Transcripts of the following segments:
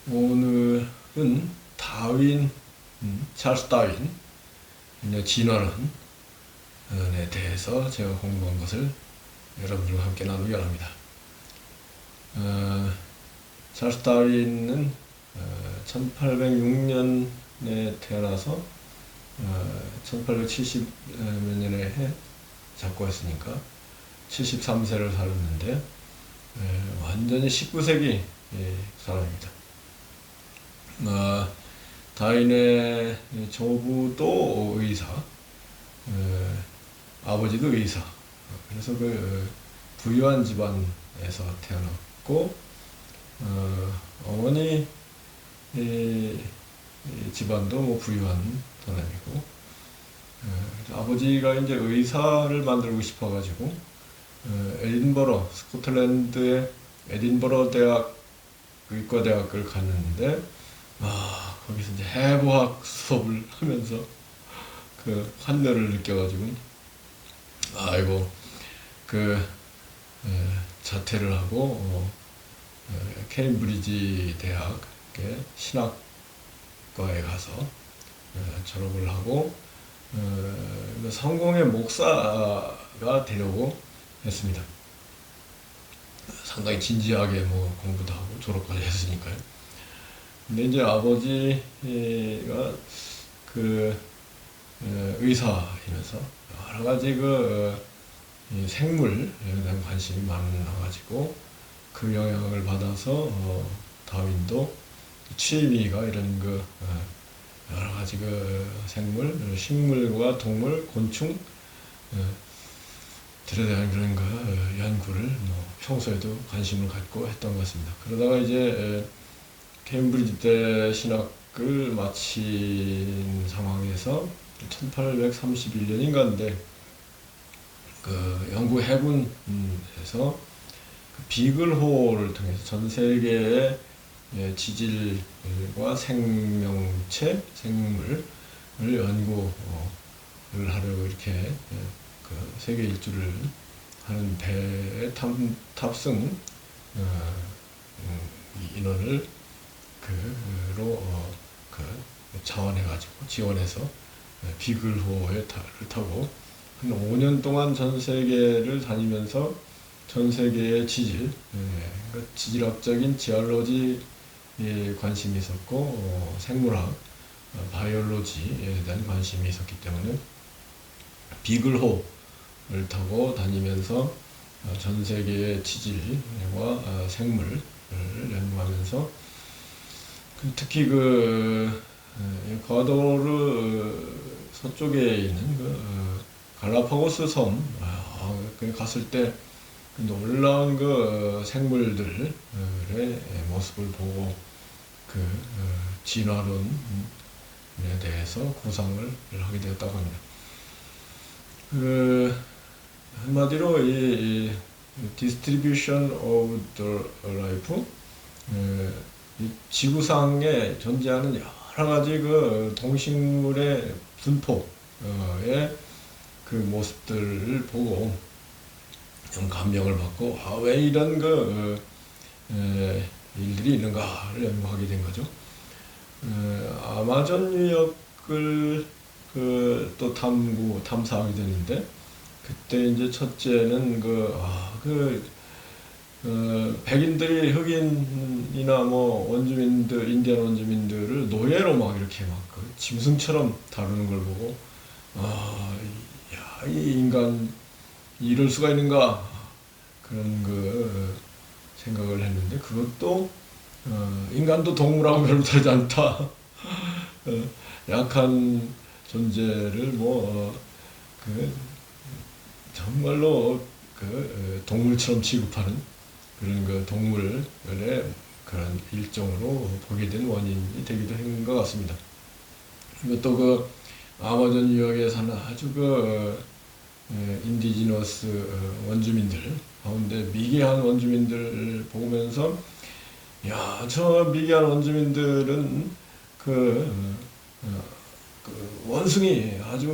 오늘은 다윈, 찰스 다윈의 진화론에 대해서 제가 공부한 것을 여러분들과 함께 나누기 원합니다. 찰스 다윈은 1806년에 태어나서 1870 몇 년에 작고했으니까 73세를 살았는데 완전히 19세기 사람입니다. 다윈의 조부도 의사, 아버지도 의사. 그래서 그 부유한 집안에서 태어났고, 어머니 집안도 뭐 부유한 사람이고, 아버지가 이제 의사를 만들고 싶어가지고 에딘버러, 스코틀랜드의 에딘버러 대학 의과대학을 갔는데 거기서 이제 해부학 수업을 하면서 그 환멸을 느껴가지고 자퇴를 하고 케임브리지 대학의 신학과에 가서 졸업을 하고 성공의 목사가 되려고 했습니다. 상당히 진지하게 뭐 공부도 하고 졸업까지 했으니까요. 근데 이제 아버지가 의사이면서 여러 가지 생물에 대한 관심이 많아가지고 그 영향을 받아서 다윈도 취미가 이런 여러 가지 생물, 식물과 동물, 곤충 들에 대한 그런 연구를 평소에도 관심을 갖고 했던 것 같습니다. 그러다가 이제 케임브리지 대 신학을 마친 상황에서 1831년인가인데 영국 해군에서 비글호를 통해서 전 세계의 지질과 생명체, 생물을 연구를 하려고 이렇게 세계 일주를 하는 배에 탑승 인원을 지원해서 비글호에 타고 한 5년 동안 전 세계를 다니면서 전 세계의 지질학적인 지알로지에 관심이 있었고 생물학, 바이올로지에 대한 관심이 있었기 때문에 비글호를 타고 다니면서 전 세계의 지질과 생물을 연구하면서 특히 에콰도르 서쪽에 있는 갈라파고스 섬 갔을 때 놀라운 생물들의 모습을 보고 진화론에 대해서 구상을 하게 되었다고 합니다. 한마디로 이 distribution of the life, 이 지구상에 존재하는 여러 가지 동식물의 분포의 모습들을 보고 좀 감명을 받고 왜 이런 일들이 있는가를 연구하게 된 거죠. 아마존 유역을 또 탐사하게 되는데 그때 이제 첫째는 백인들이 흑인이나 원주민들, 인디안 원주민들을 노예로 막 이렇게 짐승처럼 다루는 걸 보고 이 인간 이럴 수가 있는가 그런 생각을 했는데 그것도 인간도 동물하고 별로 다르지 않다. 약한 존재를 정말로 동물처럼 취급하는 그런 동물의 그런 일종으로 보게 된 원인이 되기도 한 것 같습니다. 또 아마존 유역에 사는 아주 인디지너스 원주민들 가운데 미개한 원주민들을 보면서 저 미개한 원주민들은 원숭이 아주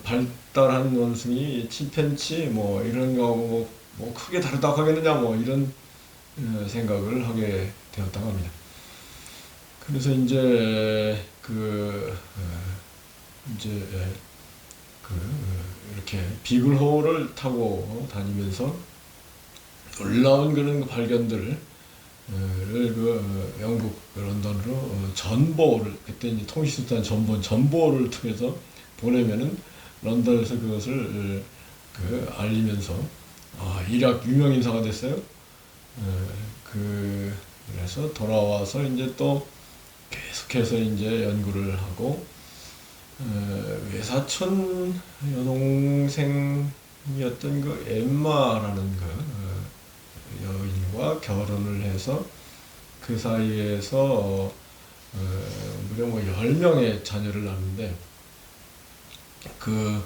발달한 원숭이, 침팬치 이런 거하고 크게 다르다고 하겠느냐 이런 생각을 하게 되었다고 합니다. 그래서 이제 이제 이렇게 비글호를 타고 다니면서 놀라운 그런 발견들을 영국 런던으로 전보를, 그때 이제 통신수단 전보를 통해서 보내면은 런던에서 그것을 알리면서 일약 유명인사가 됐어요. 그래서 돌아와서 이제 또 계속해서 이제 연구를 하고, 외사촌 여동생이었던 그 엠마라는 여인과 결혼을 해서 그 사이에서 무려 10명의 자녀를 낳는데, 그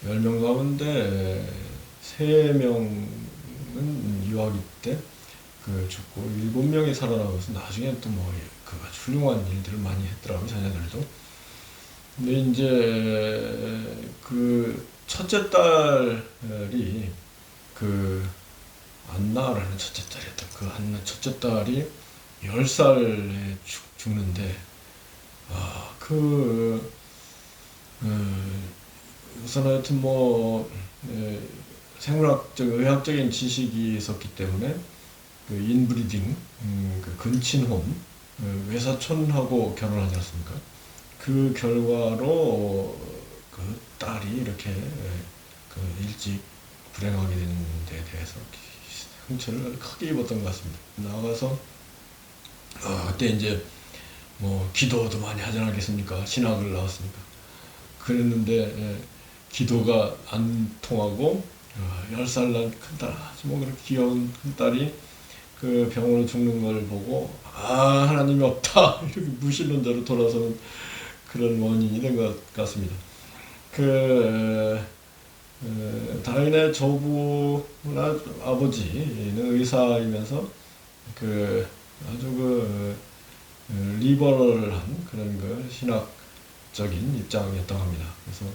10명 가운데 3명은 유아기 때 죽고 7명이 살아남아서 나중에 또 아주 훌륭한 일들을 많이 했더라고요, 자녀들도. 근데 이제 첫째 딸이 안나라는 첫째 딸이었던 안나 첫째 딸이 10살에 죽는데, 우선 하여튼 의학적인 지식이 있었기 때문에 인브리딩, 근친혼, 외사촌하고 결혼하지 않습니까? 그 결과로 딸이 이렇게 일찍 불행하게 된 데 대해서 상처를 크게 입었던 것 같습니다. 나가서 그때 이제 기도도 많이 하지 않겠습니까? 신학을 나왔으니까. 그랬는데 기도가 안 통하고 10살 난 큰딸, 아주 그렇게 귀여운 큰딸이 병으로 죽는 걸 보고 하나님이 없다 이렇게 무신론자로 돌아서는 그런 원인이 된 것 같습니다. 다윈의 조부나 아버지는 의사이면서 아주 리버럴한 그런 신학적인 입장이었다고 합니다. 그래서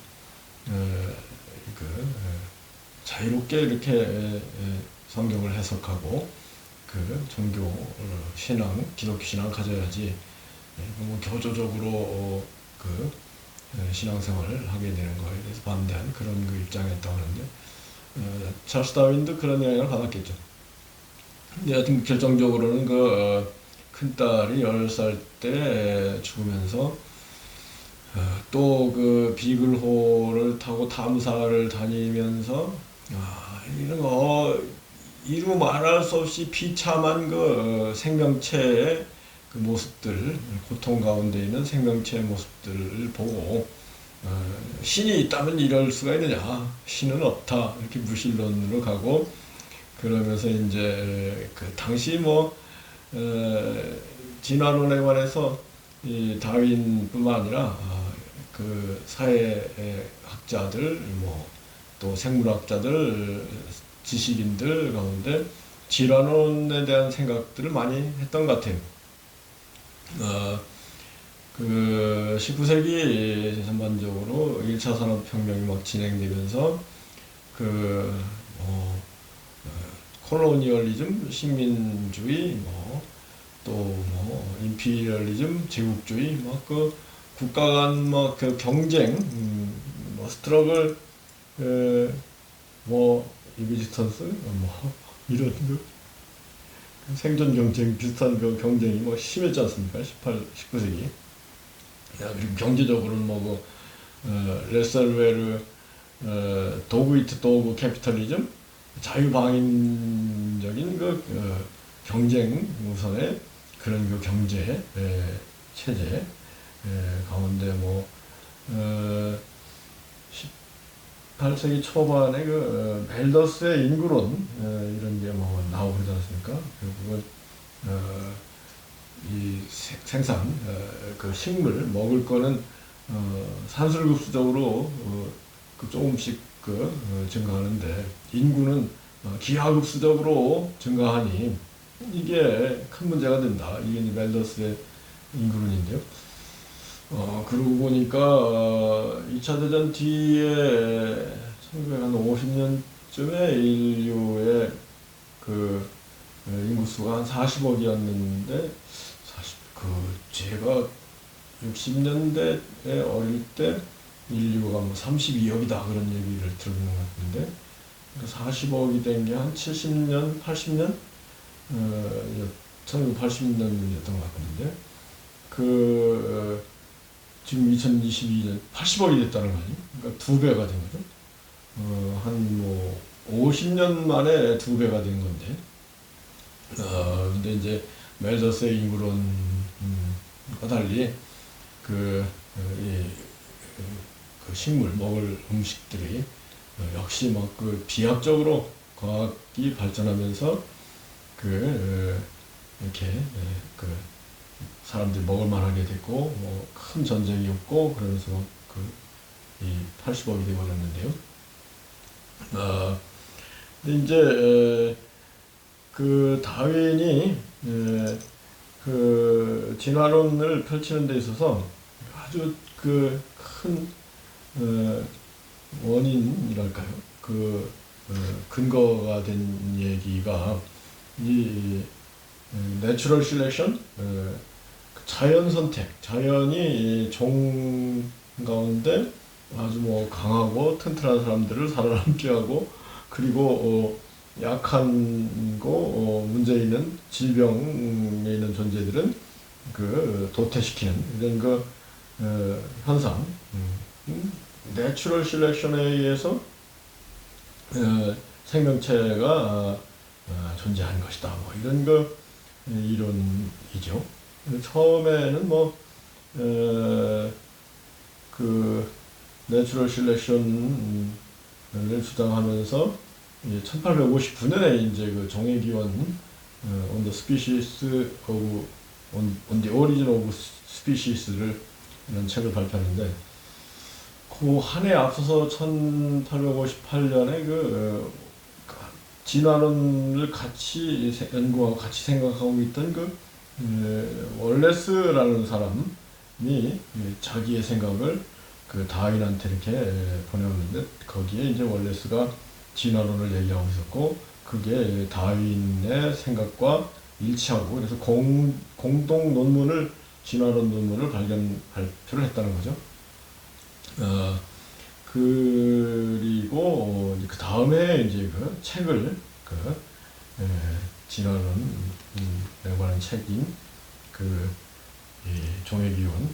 자유롭게 이렇게 성경을 해석하고 종교 신앙, 기독교 신앙을 가져야지 교조적으로 신앙생활을 하게 되는 거에 대해서 반대한 그런 입장이었다고 하는데, 찰스 다윈도 그런 영향을 받았겠죠. 근데 하여튼 결정적으로는 큰딸이 10살 때 죽으면서 또 비글호를 타고 탐사를 다니면서 이런 이루 말할 수 없이 비참한 생명체의 모습들, 고통 가운데 있는 생명체의 모습들을 보고 신이 있다면 이럴 수가 있느냐, 신은 없다 이렇게 무신론으로 가고, 그러면서 이제 당시 진화론에 관해서 이 다윈뿐만 아니라 사회학자들, 또 생물학자들, 지식인들 가운데 진화론에 대한 생각들을 많이 했던 것 같아요. 19세기 전반적으로 1차 산업혁명이 진행되면서 콜로니얼리즘, 식민주의, 또 임피리얼리즘, 제국주의, 국가 간 경쟁, 스트러글, 이비지턴스, 이런 생존 경쟁, 비슷한 경쟁이 심했지 않습니까? 19세기. 그리고 경제적으로는 레셀웨르, 도그 이트 도그 캐피탈리즘, 자유방임적인 경쟁 우선의 그런 경제 체제 가운데 18세기 초반에 멜더스의 인구론 이런 게 나오고 그러지 않습니까? 결국은 이 생산 식물 먹을 거는 산술급수적으로 조금씩 증가하는데, 인구는 기하급수적으로 증가하니 이게 큰 문제가 된다. 이게 멜더스의 인구론인데요. 그러고 보니까 2차 대전 뒤에 1950년쯤에 인류의 인구수가 한 40억이었는데, 제가 60년대에 어릴 때 인류가 뭐 32억이다 그런 얘기를 들은 것 같은데, 40억이 된 게 한 70년, 80년? 1980년이었던 것 같은데, 지금 2022년 80억이 됐다는 거 아니에요? 그러니까 두 배가 된 거죠. 한 뭐 50년 만에 두 배가 된 건데, 근데 이제 멜더스의 인구론과 달리 그, 이, 그 식물 먹을 음식들이 역시 뭐 그 비약적으로 과학이 발전하면서 이렇게 그 사람들이 먹을 만하게 됐고 뭐 큰 전쟁이 없고 그러면서 이 80억이 되어버렸는데요. 근데 이제 그 다윈이 그 진화론을 펼치는 데 있어서 아주 그 큰 원인이랄까요? 근거가 된 얘기가 이 내추럴 실렉션, 자연 선택, 자연이 종 가운데 아주 뭐 강하고 튼튼한 사람들을 살아남게 하고, 그리고 약한 거 문제 있는 질병에 있는 존재들은 도태시키는 이런 현상, 내추럴 실렉션에 의해서 생명체가 존재하는 것이다. 뭐 이런 이론이죠. 처음에는 내추럴 실렉션을 주장하면서 1859년에 이제 정해기원 on the species of on the origin of species를 이런 책을 발표하는데, 그 한 해 앞서서 1858년에 진화론을 같이 연구하고 같이 생각하고 있던 월레스라는 사람이 자기의 생각을 다윈한테 이렇게 보내었는데, 거기에 이제 월레스가 진화론을 얘기하고 있었고, 그게 다윈의 생각과 일치하고, 그래서 공동 논문을, 진화론 논문을 발표를 했다는 거죠. 그리고 그 다음에 이제 책을 진화론에 관한 책인 종의기원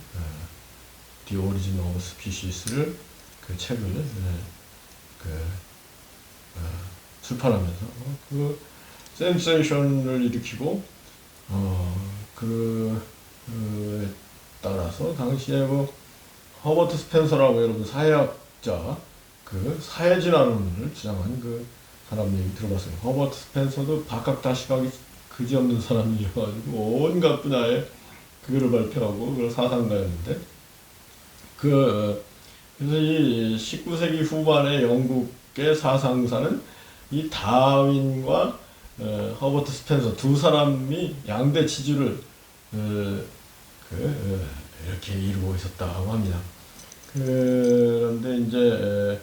The Origin of Species를 책을 출판하면서 센세이션을 일으키고, 따라서 당시에 허버트 스펜서라고 여러분 사회학자, 사회진화론을 주장한 사람 얘기 들어봤어요. 허버트 스펜서도 박학다식하기 그지없는 사람이어가지고 온갖 분야에 그거를 발표하고 그걸 사상가였는데, 그래서 이 19세기 후반의 영국의 사상사는 이 다윈과 허버트 스펜서 두 사람이 양대 지주를 이렇게 이루고 있었다고 합니다. 그런데 이제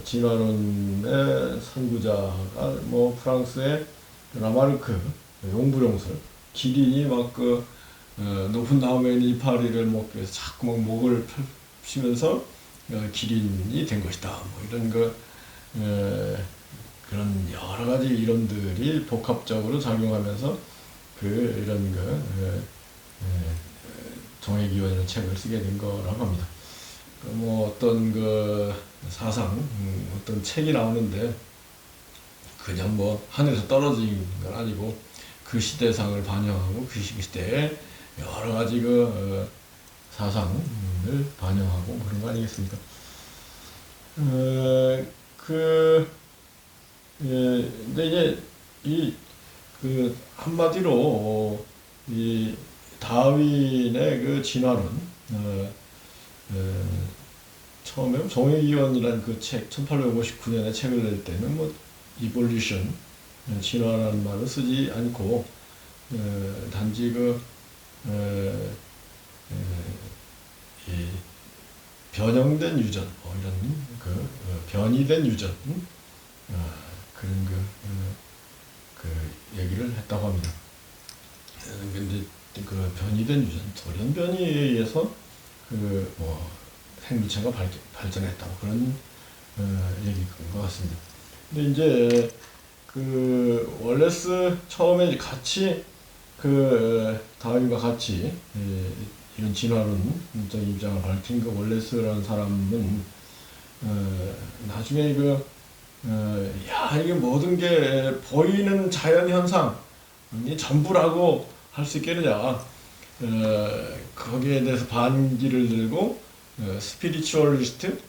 진화론의 선구자가 프랑스의 라마르크, 용불용설, 기린이 높은 나무에 있는 이파리를 먹기 위해서 자꾸 목을 펴시면서 기린이 된 것이다. 뭐 이런 그런 여러 가지 이론들이 복합적으로 작용하면서 이런 종의기원이라는 책을 쓰게 된 거라고 합니다. 어떤 사상, 어떤 책이 나오는데 그냥 하늘에서 떨어진 건 아니고 그 시대상을 반영하고 그 시대에 여러 가지 사상을 반영하고 그런 거 아니겠습니까? 근데 이제 한마디로 이 다윈의 진화론, 처음에 종의기원이라는 책, 1859년에 책을 낼 때는 evolution, 진화라는 말을 쓰지 않고 단지 이 변형된 유전, 이런 변이된 유전, 그런 그 얘기를 했다고 합니다. 근데 그 변이된 유전, 돌연변이에 의해서 그 뭐 생물체가 발전했다고 그런 얘기인 것 같습니다. 근데 이제 그 월레스 처음에 같이 그 다윈과 같이 이런 진화론적 입장을 밝힌 그 월레스라는 사람은 나중에 이게 모든 게 보이는 자연 현상이 전부라고 할 수 있겠느냐, 거기에 대해서 반기를 들고 스피리추얼리스트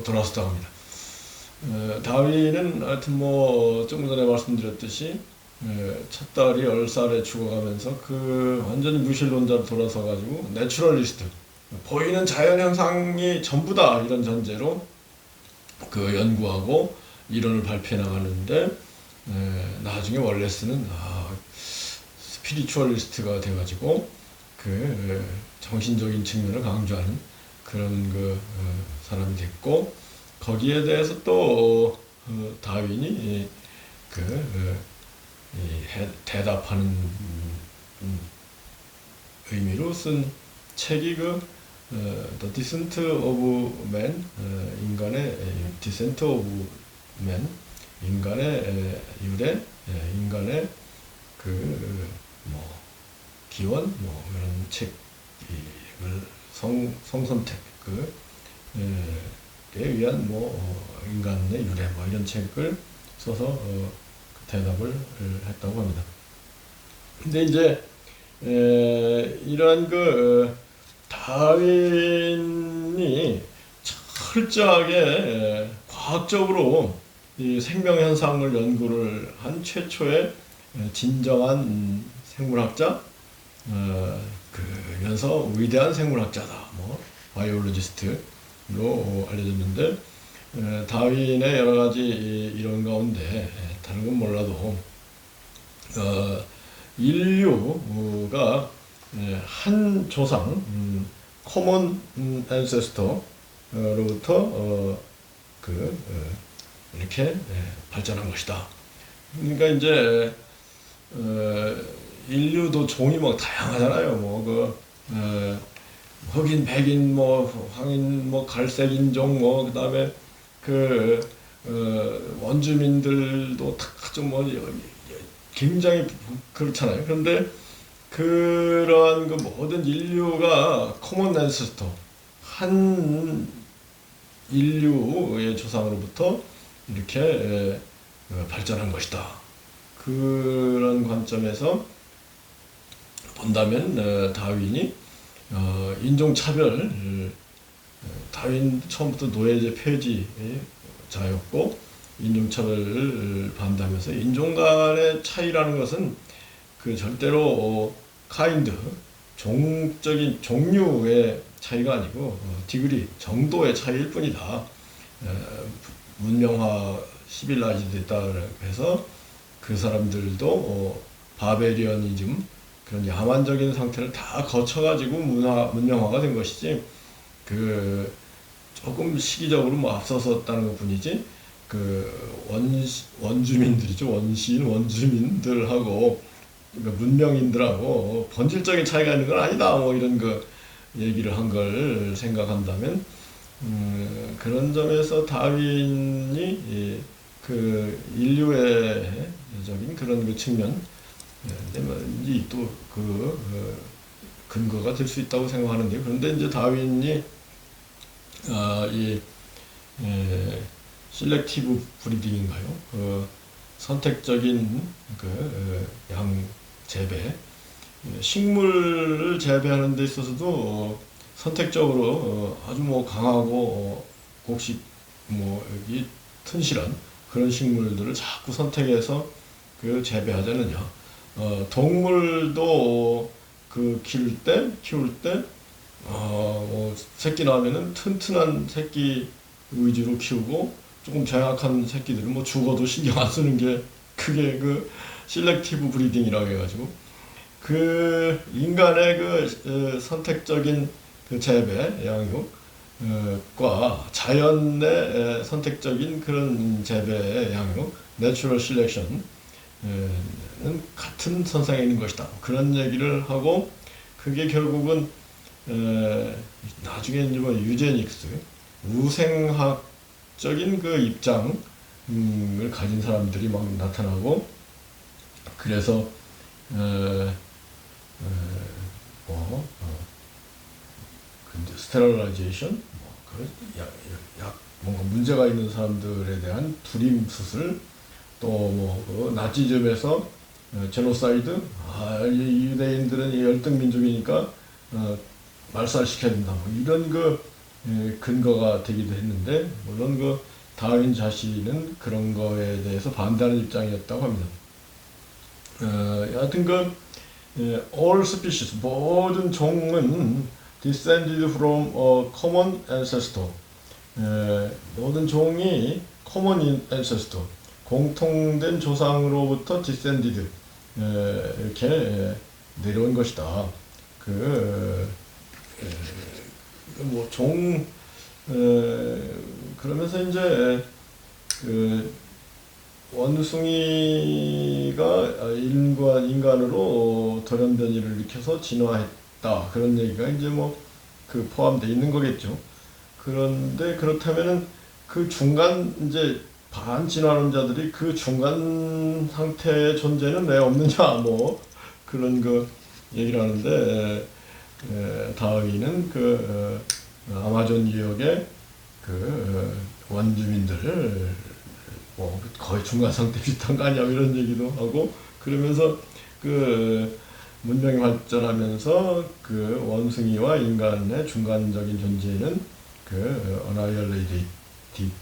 돌아섰다고 합니다. 다윈은 하여튼 뭐 조금 전에 말씀드렸듯이 첫 딸이 10살에 죽어가면서 그 완전히 무신론자로 돌아서 가지고 내추럴리스트, 보이는 자연 현상이 전부다 이런 전제로 그 연구하고 이론을 발표해 나가는데, 나중에 월레스는 스피리추얼리스트가 돼가지고 그 정신적인 측면을 강조하는 그런 사람이 됐고, 거기에 대해서 또 다윈이 대답하는 의미로 쓴 책이 The Descent of Man, 인간의 Descent of Man, 인간의 유래, 인간의 기원, 그런 책을 성선택 에 위한 인간의 유래 이런 책을 써서 대답을 했다고 합니다. 근데 이제 이러한 다윈이 철저하게 과학적으로 이 생명 현상을 연구를 한 최초의 진정한 생물학자, 그러면서 위대한 생물학자다, 바이올로지스트로 알려졌는데, 다윈의 여러 가지 이론 가운데 다른 건 몰라도 인류가 한 조상, common ancestor로부터 이렇게 발전한 것이다. 그러니까 이제 인류도 종이 다양하잖아요. 흑인, 백인, 황인, 갈색 인종, 그다음에 원주민들도 좀 굉장히 그렇잖아요. 그런데 그러한 모든 인류가 커먼 앤세스터, 한 인류의 조상으로부터 이렇게 발전한 것이다. 그런 관점에서 본다면 다윈이 인종차별, 다윈 처음부터 노예제 폐지자였고 인종차별을 반대하면서 인종 간의 차이라는 것은 절대로 카인드, 종적인 종류의 차이가 아니고 디그리, 정도의 차이일 뿐이다. 문명화 시빌라이즈드 됐다 해서 그 사람들도 바베리언이즘, 그런 야만적인 상태를 다 거쳐가지고 문명화가 된 것이지, 조금 시기적으로 앞서섰다는 것 뿐이지, 원주민들이죠. 원주민들하고 문명인들하고 본질적인 차이가 있는 건 아니다. 이런 얘기를 한 걸 생각한다면, 그런 점에서 다윈이 인류의 적인 그런 측면, 이 또 근거가 될 수 있다고 생각하는데, 그런데 이제 다윈이 실렉티브 브리딩인가요? 선택적인 양 재배, 식물을 재배하는 데 있어서도 선택적으로 아주 강하고 곡식 여기 튼실한 그런 식물들을 자꾸 선택해서 재배하지 않느냐. 동물도 키울 때 새끼 나오면은 튼튼한 새끼 위주로 키우고, 조금 제약한 새끼들은 죽어도 신경 안 쓰는 게 그게 실렉티브 브리딩이라고 해가지고, 인간의 선택적인 재배, 양육과 자연의 선택적인 그런 재배, 양육, 내추럴 실렉션은 같은 선상에 있는 것이다. 그런 얘기를 하고 그게 결국은 나중에 이제 뭐 유제닉스 우생학적인 그 입장을 가진 사람들이 막 나타나고 그래서 근데 스테릴라이제이션 뭔가 문제가 있는 사람들에 대한 불임 수술 또 나치즘에서 제노사이드 유대인들은 열등 민족이니까 말살시켜야 된다 이런 근거가 되기도 했는데 물론 다윈 자신은 그런 거에 대해서 반대하는 입장이었다고 합니다. 여하튼 all species 모든 종은 descended from a common ancestor 모든 종이 common ancestor 공통된 조상으로부터 descended 이렇게 내려온 것이다. 그러면서 이제 원숭이가 인간으로 돌연변이를 일으켜서 진화했다. 그런 얘기가 이제 포함되어 있는 거겠죠. 그런데 그렇다면은 그 중간 이제 반진화론자들이 그 중간 상태의 존재는 왜 없느냐 그런 얘기를 하는데 다윈은 아마존 지역의 원주민들을 거의 중간 상태 비슷한 거 아니야 이런 얘기도 하고 그러면서 문명이 발전하면서 원숭이와 인간의 중간적인 존재는 어나이얼레이트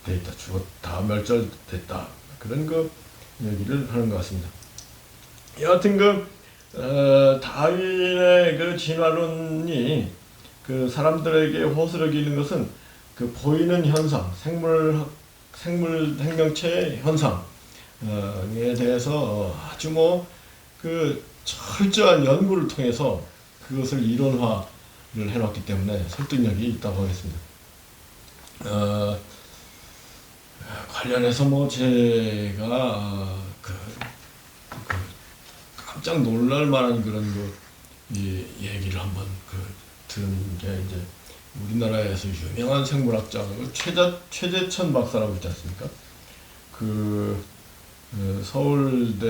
데이터 죽었다 멸절됐다 그런 얘기를 하는 것 같습니다. 여하튼 다윈의 진화론이 사람들에게 호소력이 있는 것은 보이는 현상 생명체의 현상에 대해서 아주 철저한 연구를 통해서 그것을 이론화를 해놨기 때문에 설득력이 있다고 하겠습니다. 관련해서 제가 깜짝 놀랄 만한 그런 얘기를 한번 들은 게 이제 우리나라에서 유명한 생물학자 최재천 박사라고 있지 않습니까? 서울대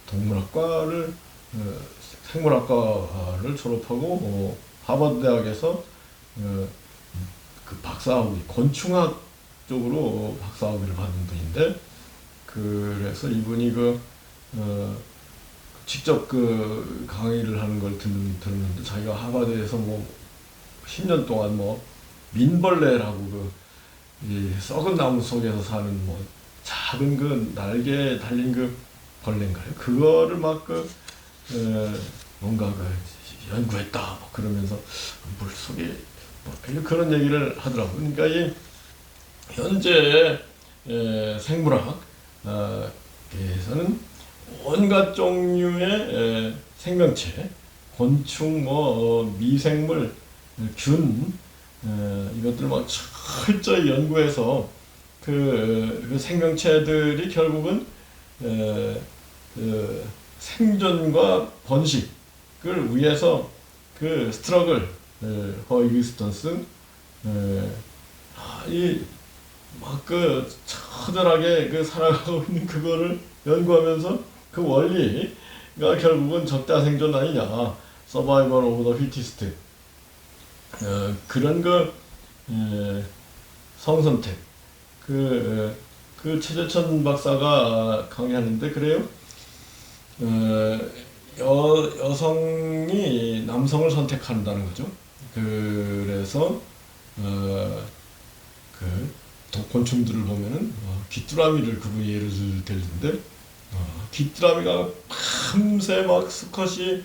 동물학과를 생물학과를 졸업하고 하버드 대학에서 박사학위 곤충학 쪽으로 박사학위를 받은 분인데 그래서 이분이 직접 강의를 하는 걸 들었는데 자기가 하버드에서 10년 동안 민벌레라고 이 썩은 나무 속에서 사는 작은 날개에 달린 벌레인가요? 그거를 뭔가 연구했다 그러면서 물 속에 그런 얘기를 하더라고요. 그러니까 이 현재 생물학에서는 온갖 종류의 생명체, 곤충, 미생물, 균 이것들 철저히 연구해서 그 생명체들이 결국은 생존과 번식을 위해서 스트러글, 거익지스턴스 처절하게 살아가고 있는 그거를 연구하면서 그 원리가 결국은 적자 생존 아니냐, 서바이벌 오브 더 피티스트 그런 성선택 최재천 박사가 강의하는데 그래요. 여성이 남성을 선택한다는 거죠. 그래서 곤충들을 보면은 귀뚜라미를 그분이 예를 들는데 귀뚜라미가 밤새 수컷이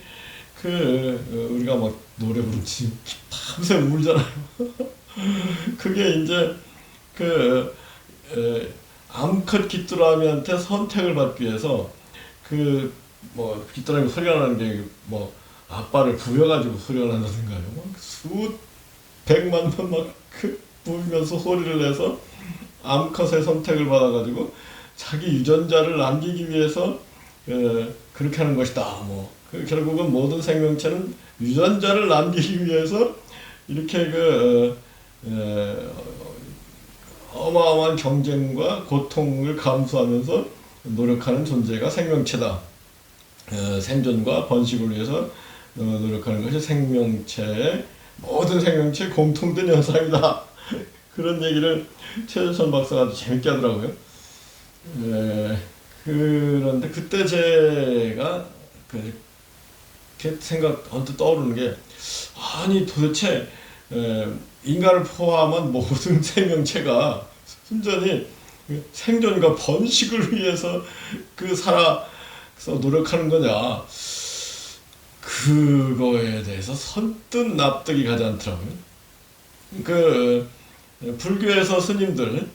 우리가 노래 부르지 밤새 울잖아요. 그게 이제 암컷 귀뚜라미한테 선택을 받기 위해서 귀뚜라미 소리가 나는 게 아빠를 부여가지고 소리가 난다든가요. 수백만 번 부으면서 소리를 내서 암컷의 선택을 받아가지고 자기 유전자를 남기기 위해서 그렇게 하는 것이다. 뭐 결국은 모든 생명체는 유전자를 남기기 위해서 이렇게 어마어마한 경쟁과 고통을 감수하면서 노력하는 존재가 생명체다. 생존과 번식을 위해서 노력하는 것이 생명체의 모든 생명체의 공통된 현상이다. 그런 얘기를 최재천 박사가 아주 재밌게 하더라고요. 그런데 그때 제가 그렇게 언뜻 떠오르는 게, 아니 도대체 인간을 포함한 모든 생명체가 순전히 생존과 번식을 위해서 살아서 노력하는 거냐, 그거에 대해서 선뜻 납득이 가지 않더라고요. 불교에서 스님들,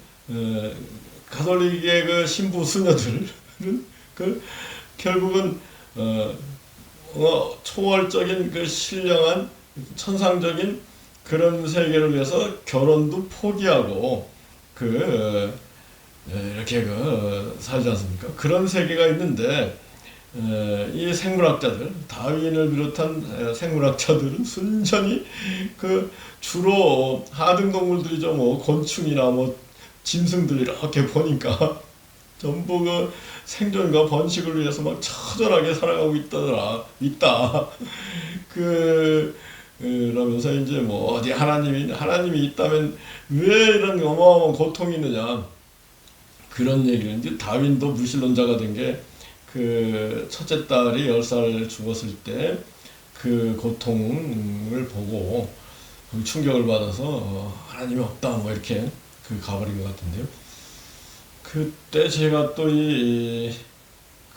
가톨릭의 신부 수녀들은 결국은 초월적인 신령한 천상적인 그런 세계를 위해서 결혼도 포기하고 이렇게 살지 않습니까? 그런 세계가 있는데, 이 생물학자들, 다윈을 비롯한 생물학자들은 순전히 주로 하등동물들이죠. 뭐 곤충이나 뭐 짐승들 이렇게 보니까 전부 생존과 번식을 위해서 막 처절하게 살아가고 있다. 그러면서 이제 뭐 어디 하나님이 있다면 왜 이런 어마어마한 고통이 있느냐, 그런 얘기를. 이제 다윈도 무신론자가 된 게 첫째 딸이 10살 죽었을 때 그 고통을 보고 충격을 받아서 하나님이 없다 뭐 이렇게 가버린 것 같은데요. 그때 제가 또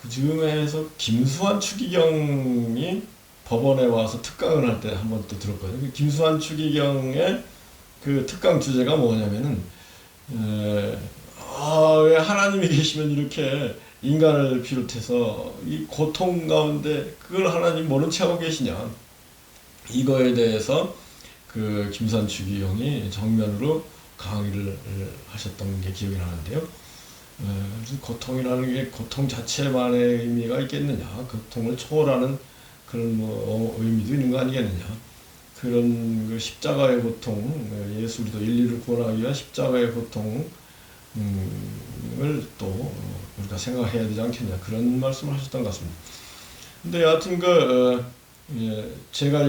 그 즈음에서 김수환 추기경이 법원에 와서 특강을 할 때 한 번 또 들었거든요. 김수환 추기경의 특강 주제가 뭐냐면은, 왜 하나님이 계시면 이렇게 인간을 비롯해서 이 고통 가운데 그걸 하나님 모른 채 하고 계시냐, 이거에 대해서 김수환 추기경이 정면으로 강의를 하셨던 게 기억이 나는데요. 고통이라는 게 고통 자체만의 의미가 있겠느냐, 고통을 초월하는 그런 의미도 있는 거 아니겠느냐, 그런 십자가의 고통, 예수도 인류를 구원하기 위한 십자가의 고통을 또 우리가 생각해야 되지 않겠냐, 그런 말씀을 하셨던 것 같습니다. 근데 여하튼 제가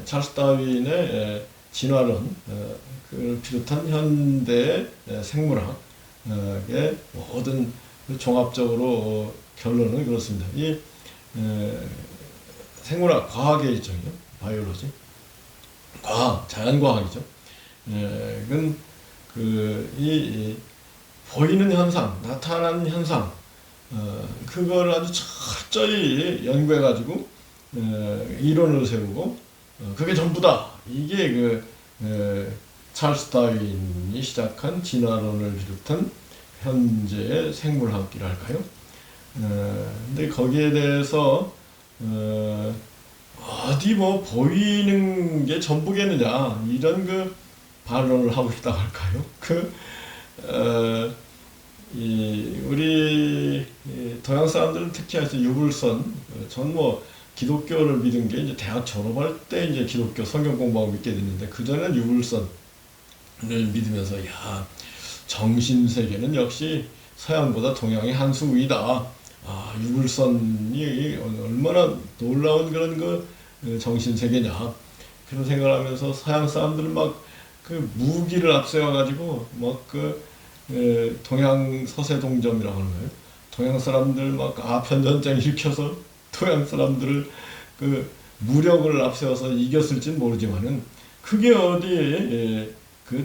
찰스 다윈의 진화론을 비롯한 현대 생물학의 모든 종합적으로 결론은 그렇습니다. 이 생물학, 과학의 일종이죠. 바이올로지, 과학, 자연과학이죠. 이건 이 보이는 현상, 나타나는 현상, 그걸 아주 철저히 연구해가지고 이론을 세우고 그게 전부다. 이게 찰스 다윈이 시작한 진화론을 비롯한 현재의 생물학이랄까요? 근데 거기에 대해서 어디 뭐 보이는 게 전부겠느냐, 이런 반론을 하고 싶다고 할까요? 우리 동양 사람들은 특히 해서 유불선, 전 뭐 기독교를 믿은 게 이제 대학 졸업할 때 이제 기독교 성경 공부하고 믿게 됐는데, 그전에는 유불선을 믿으면서, 정신 세계는 역시 서양보다 동양이 한 수 위다. 유불선이 얼마나 놀라운 그런 정신 세계냐, 그런 생각을 하면서 서양 사람들은 막 무기를 앞세워가지고 막 동양 서세동점이라고 하는 거예요. 동양 사람들 막 아편전쟁 일으켜서 동양 사람들을 무력을 앞세워서 이겼을지는 모르지만은 그게 어디에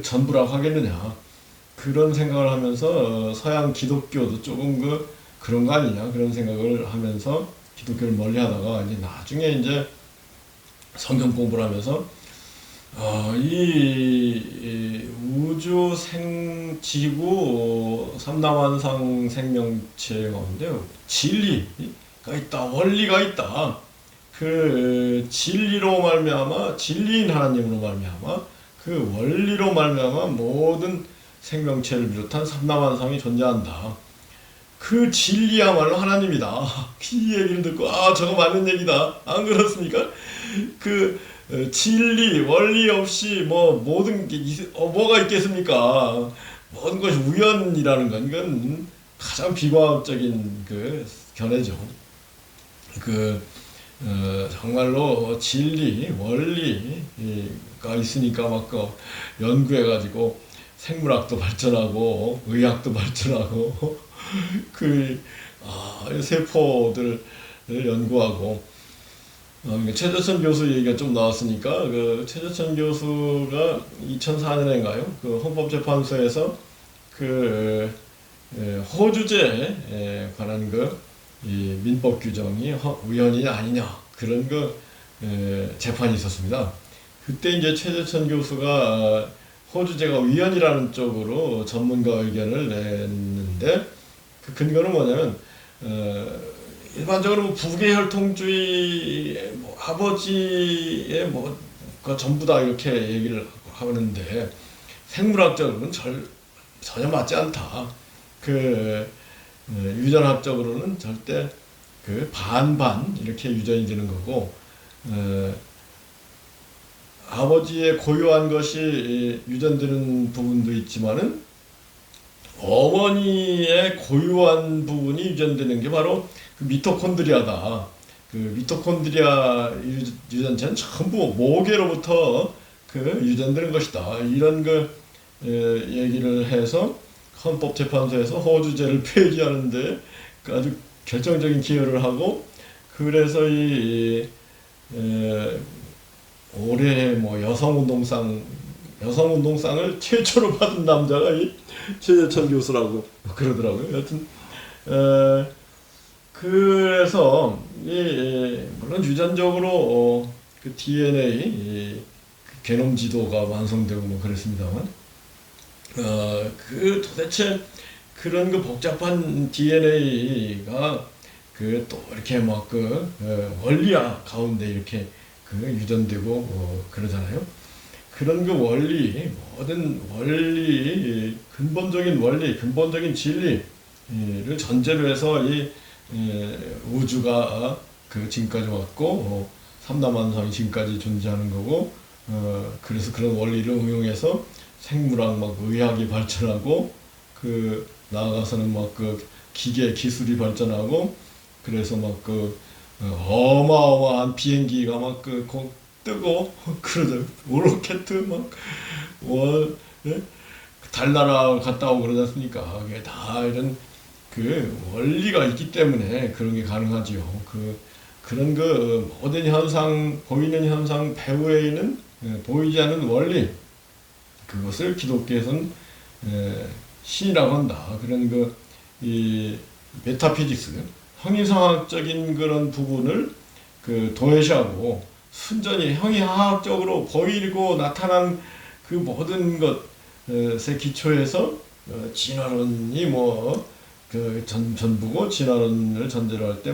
전부라고 하겠느냐, 그런 생각을 하면서 서양 기독교도 조금 그런 거 아니냐, 그런 생각을 하면서 기독교를 멀리 하다가 이제 나중에 이제 성경 공부를 하면서 이 우주 지구 삼다만상 생명체 가운데 진리가 있다, 원리가 있다. 진리로 말미암아, 진리인 하나님으로 말미암아, 원리로 말미암아 모든 생명체를 비롯한 삼라만상이 존재한다. 그 진리야말로 하나님이다. 이 얘기를 듣고 저거 맞는 얘기다. 안 그렇습니까? 그 진리, 원리 없이 모든 게 뭐가 있겠습니까? 모든 것이 우연이라는 건 이건 가장 비과학적인 그 견해죠. 정말로 진리, 원리가 있으니까 연구해가지고 생물학도 발전하고 의학도 발전하고 세포들을 연구하고 최재천 교수 얘기가 좀 나왔으니까 최재천 교수가 2004년인가요? 그 헌법재판소에서 호주제에 관한 이 민법 규정이 우연이냐 아니냐 그런 재판이 있었습니다. 그때 이제 최재천 교수가 호주제가 우연이라는 쪽으로 전문가 의견을 냈는데 그 근거는 뭐냐면 일반적으로 부계 혈통주의 아버지의 전부 다 이렇게 얘기를 하는데 생물학적으로는 전혀 맞지 않다. 유전학적으로는 절대 반반 이렇게 유전이 되는 거고 아버지의 고유한 것이 유전되는 부분도 있지만은 어머니의 고유한 부분이 유전되는 게 바로 미토콘드리아다. 미토콘드리아 유전체는 전부 모계로부터 유전되는 것이다. 이런 얘기를 해서 헌법재판소에서 호주제를 폐지하는데 아주 결정적인 기여를 하고 그래서 올해 여성운동상을 최초로 받은 남자가 이 최재천 교수라고 그러더라고요. 여하튼 그래서 물론 유전적으로 DNA 게놈 지도가 완성되고 그랬습니다만 도대체 그런 복잡한 DNA가 또 이렇게 원리학 가운데 이렇게 유전되고 그러잖아요. 그런 원리, 모든 원리, 근본적인 진리를 전제로 해서 이 우주가 지금까지 왔고 삼다만상이 지금까지 존재하는 거고 그래서 그런 원리를 응용해서 생물학 의학이 발전하고 나아가서는 기계 기술이 발전하고 그래서 어마어마한 비행기가 뜨고 그러죠. 로켓 달나라 갔다 오고 그러지 않습니까? 그게 다 이런 원리가 있기 때문에 그런 게 가능하지요. 그런 모든 현상, 보이는 현상 배후에는 보이지 않는 원리, 그것을 기독교에서는 신이라고 한다. 그런 이 메타피직스, 형이상학적인 그런 부분을 도외시하고 순전히 형이하학적으로 보이고 나타난 모든 것의 기초에서 진화론이 전부고 진화론을 전제로 할 때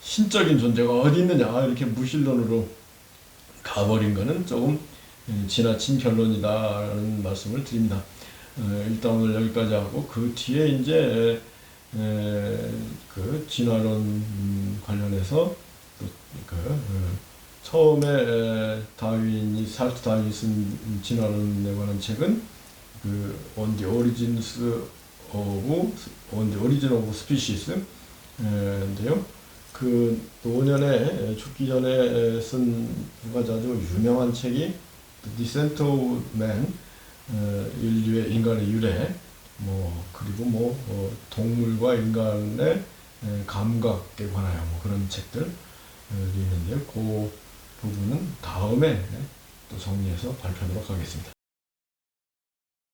신적인 존재가 어디 있느냐 이렇게 무신론으로 가버린 거는 조금 지나친 결론이다라는 말씀을 드립니다. 일단 오늘 여기까지 하고 그 뒤에 이제 진화론 관련해서 처음에 살트 다윈이 쓴 진화론에 관한 책은 On the Origin of Species 인데요. 노년에 죽기 전에 쓴 두 가지 아주 유명한 책이 Descent of Man, 인류의 인간의 유래, 그리고 동물과 인간의 감각에 관하여 그런 책들이 있는데요. 그 부분은 다음에 또 정리해서 발표하도록 하겠습니다.